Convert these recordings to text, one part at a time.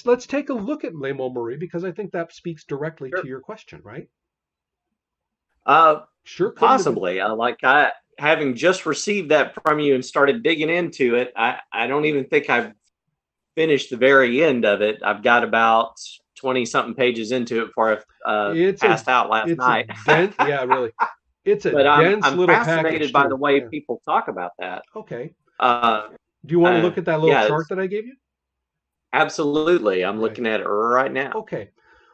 let's take a look at Les Montmorency because I think that speaks directly to Sure. your question, right? Uh, Sure, couldn't have been. Possibly. I having just received that from you and started digging into it. I don't even think I've finished the very end of it. I've got about 20 something pages into it before I It's a passed out last it's a night. dense, yeah, really. It's a But dense I'm little fascinated package by the too. way Yeah. people talk about that. Okay. Uh, Do you want to look at that little yeah, chart it's that I gave you? absolutely. I'm Okay. looking at it right now. Okay.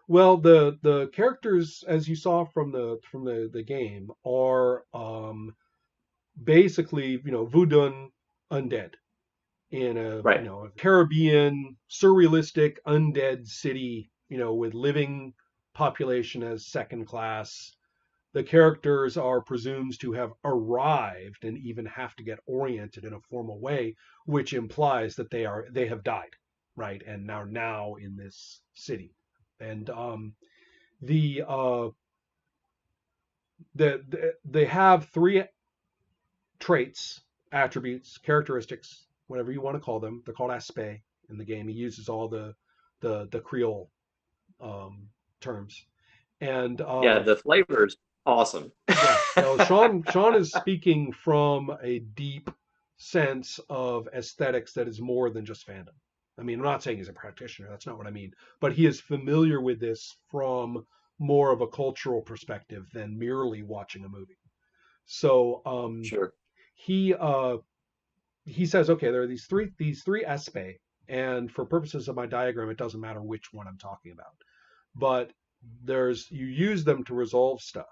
Well, the characters, as you saw from the game, are basically voodoo undead in a Right. a Caribbean surrealistic undead city, with living population as second class. The characters are presumed to have arrived and even have to get oriented in a formal way, which implies that they have died, right, and are now in this city. And the they have three traits, attributes, characteristics, whatever you want to call them. They're called aspect in the game. He uses all the Creole terms, and Yeah, the flavor is awesome. yeah. Well, Sean is speaking from a deep sense of aesthetics that is more than just fandom. I mean, I'm not saying he's a practitioner. That's not what I mean. But he is familiar with this from more of a cultural perspective than merely watching a movie. So Sure. he he says, okay, there are these three aspects, and for purposes of my diagram, it doesn't matter which one I'm talking about. But there's you use them to resolve stuff.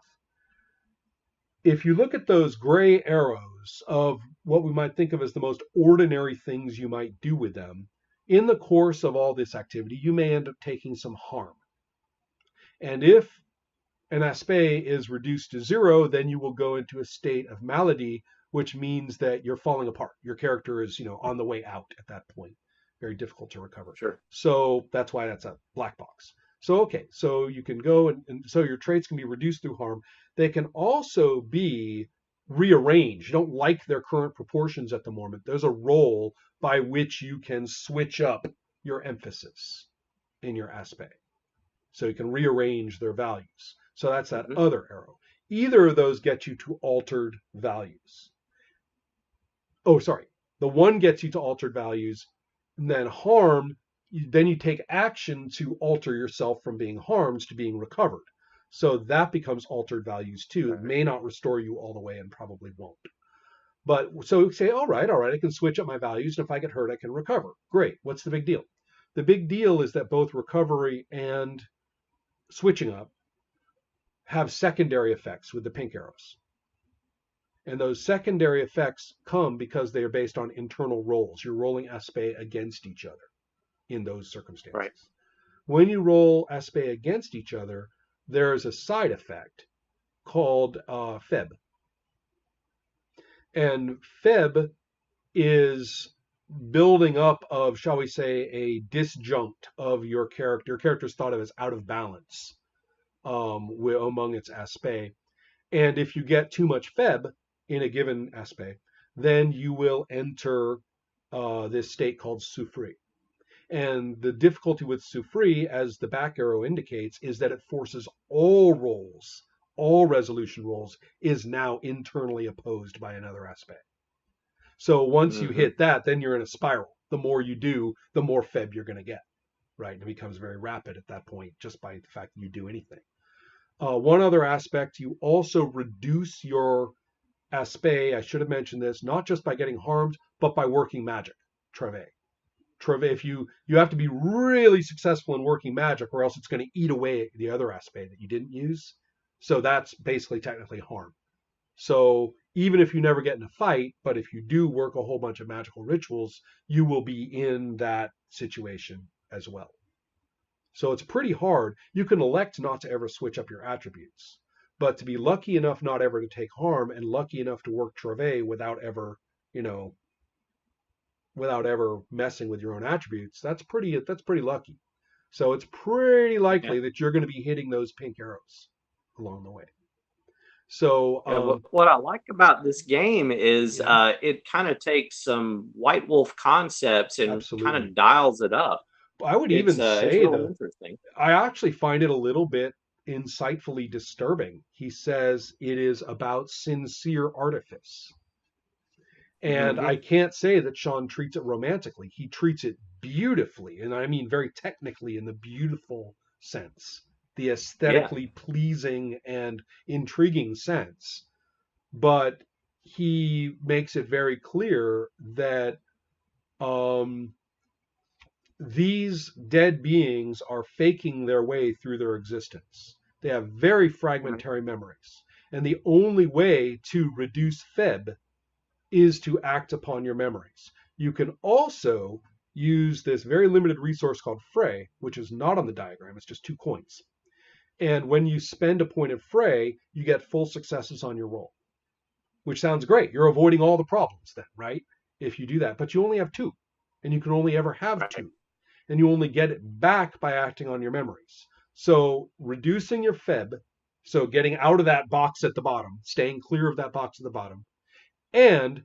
If you look at those gray arrows of what we might think of as the most ordinary things you might do with them, in the course of all this activity, you may end up taking some harm. And if an aspect is reduced to zero, then you will go into a state of malady, which means that you're falling apart. Your character is, on the way out at that point. Very difficult to recover. Sure. So that's why that's a black box. So okay, so you can go and so your traits can be reduced through harm. They can also be rearranged. You don't like their current proportions at the moment. There's a roll by which you can switch up your emphasis in your aspect. So you can rearrange their values. So that's that Hmm. other arrow. Either of those get you to altered values. Oh, sorry. The one gets you to altered values, and then harm, then you take action to alter yourself from being harmed to being recovered. So that becomes altered values too. It Right. may not restore you all the way and probably won't. But so say, all right, I can switch up my values, and if I get hurt, I can recover. Great. What's the big deal? The big deal is that both recovery and switching up have secondary effects with the pink arrows. And those secondary effects come because they are based on internal rolls. You're rolling aspect against each other in those Right. circumstances. When you roll aspect against each other, there is a side effect called feb. And feb is building up of, shall we say, a disjunct of your character. Your character is thought of as out of balance among its aspect. And if you get too much feb in a given aspect, then you will enter this state called soufri. And the difficulty with soufri, as the back arrow indicates, is that it forces all rolls, all resolution rolls, is now internally opposed by another aspect. So once you Hmm. hit that, then you're in a spiral. The more you do, the more feb you're going to get, right? And it becomes very rapid at that point just by the fact that you do anything. One other aspect, you also reduce your aspect. I should have mentioned this, not just by getting harmed, but by working magic. Treve. Treve, if you have to be really successful in working magic, or else it's going to eat away the other aspect that you didn't use. So that's basically technically harm. So even if you never get in a fight, but if you do work a whole bunch of magical rituals, you will be in that situation as well. So it's pretty hard. You can elect not to ever switch up your attributes, but to be lucky enough not ever to take harm and lucky enough to work Treve without ever, you know, without ever messing with your own attributes, that's pretty lucky. So it's pretty Yeah. likely that you're going to be hitting those pink arrows along the way. So Yeah, what I like about this game is yeah, it kind of takes some White Wolf concepts and kind absolutely. of dials it up. I would even It's say really interesting. I actually find it a little bit insightfully disturbing. He says it is about sincere artifice. And I Hmm. can't say that Sean treats it romantically. He treats it beautifully, and I mean very technically in the beautiful sense, the Yeah. aesthetically pleasing and intriguing sense. But he makes it very clear that um, these dead beings are faking their way through their existence. They have very Mhm. fragmentary memories. And the only way to reduce Feb is to act upon your memories. You can also use this very limited resource called Frey, which is not on the diagram, it's just 2 coins. And when you spend a point of Frey, you get full successes on your roll, which sounds great. You're avoiding all the problems then, right? If you do that, but you only have two, and you can only ever have Right. two, and you only get it back by acting on your memories. So reducing your Feb, so getting out of that box at the bottom, staying clear of that box at the bottom, and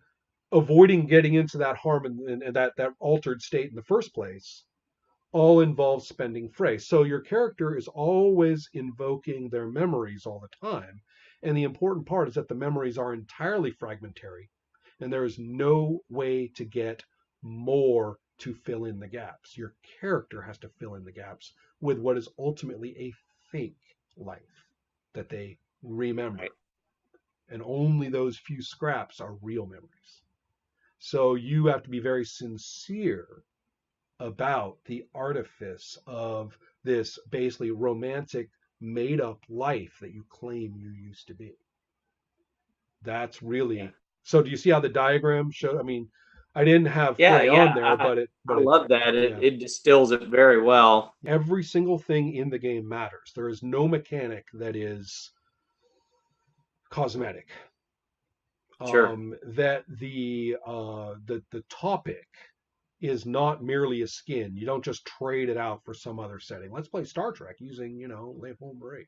avoiding getting into that harm and that altered state in the first place all involves spending Frey. So your character is always invoking their memories all the time. And the important part is that the memories are entirely fragmentary, and there is no way to get more to fill in the gaps. Your character has to fill in the gaps with what is ultimately a fake life that they remember. Right. And only those few scraps are real memories. So you have to be very sincere about the artifice of this basically romantic made up life that you claim you used to be. That's Yeah. really so. Do you see how the diagram show? I mean, I didn't have Yeah. Frey on Yeah. there, but I love that. yeah, It distills it very well. every single thing in the game matters. There is no mechanic that is cosmetic. Sure. That the topic is not merely a skin. You don't just trade it out for some other setting. Let's play Star Trek using, Le Mouri.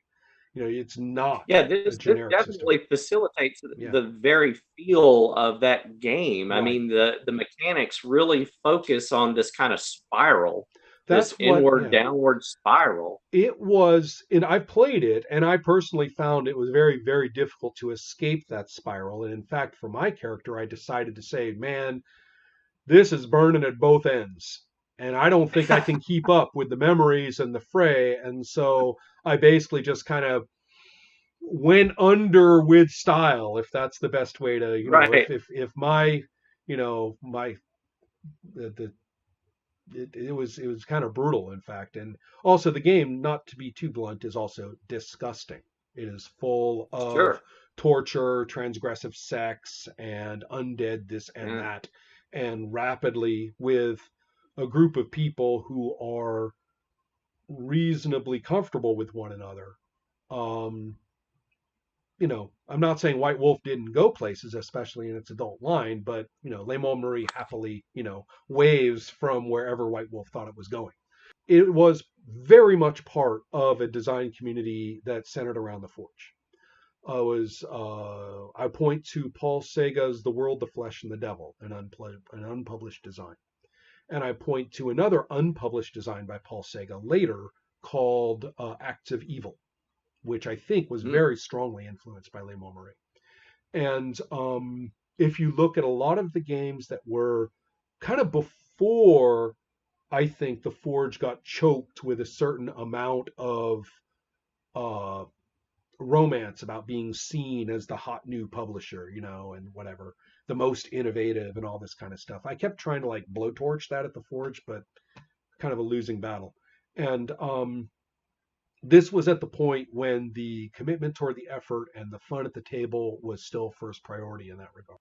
It's not Yeah, a this generic system. definitely facilitates Yeah. the very feel of that game. I Right. mean, the mechanics really focus on this kind of spiral, this That's what, inward yeah. downward spiral. It was, and I've played it, and I personally found it was very, very difficult to escape that spiral. And in fact, for my character, I decided to say, man, this is burning at both ends. And I don't think I can keep up with the memories and the fray. And so I basically just kind of went under with style, if that's the best way to, Right. if my, my the it was kind of brutal, in fact. And also the game, not to be too blunt, is also disgusting. It is full of Sure. torture, transgressive sex, and undead this and Yeah. that, and rapidly with a group of people who are reasonably comfortable with one another. Um, I'm not saying White Wolf didn't go places, especially in its adult line, but Lemon Marie happily, waves from wherever White Wolf thought it was going. It was very much part of a design community that centered around the Forge. I point to Paul Sega's The World, the Flesh, and the Devil, an unpublished design, and I point to another unpublished design by Paul Sega later called Acts of Evil, which I think was Mm, very strongly influenced by Le Marie. And if you look at a lot of the games that were kind of before, I think the Forge got choked with a certain amount of uh, romance about being seen as the hot new publisher, and whatever, the most innovative and all this kind of stuff. I kept trying to like blowtorch that at the Forge, but kind of a losing battle. And this was at the point when the commitment toward the effort and the fun at the table was still first priority in that regard.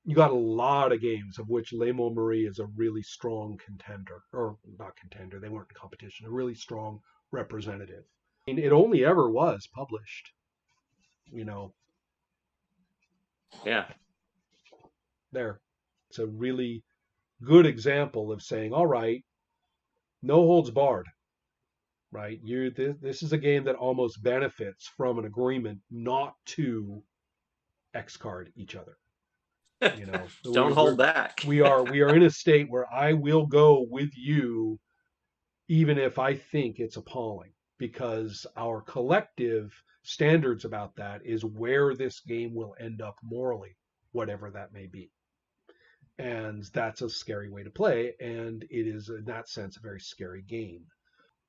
You got a lot of games of which Le Marie is a really strong contender, or not contender, they weren't in competition, a really strong representative. I mean, it only ever was published, you know, yeah. there. It's a really good example of saying, all right, no holds barred, right? This is a game that almost benefits from an agreement not to X card each other. We Don't hold we're back. we are in a state where I will go with you even if I think it's appalling, because our collective standards about that is where this game will end up morally, whatever that may be. And that's a scary way to play. And it is, in that sense, a very scary game.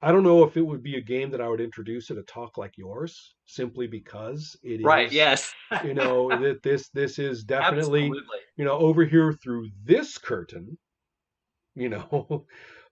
I don't know if it would be a game that I would introduce at a talk like yours, simply because it Right. is, Yes. that this is definitely, Absolutely. over here through this curtain, you know,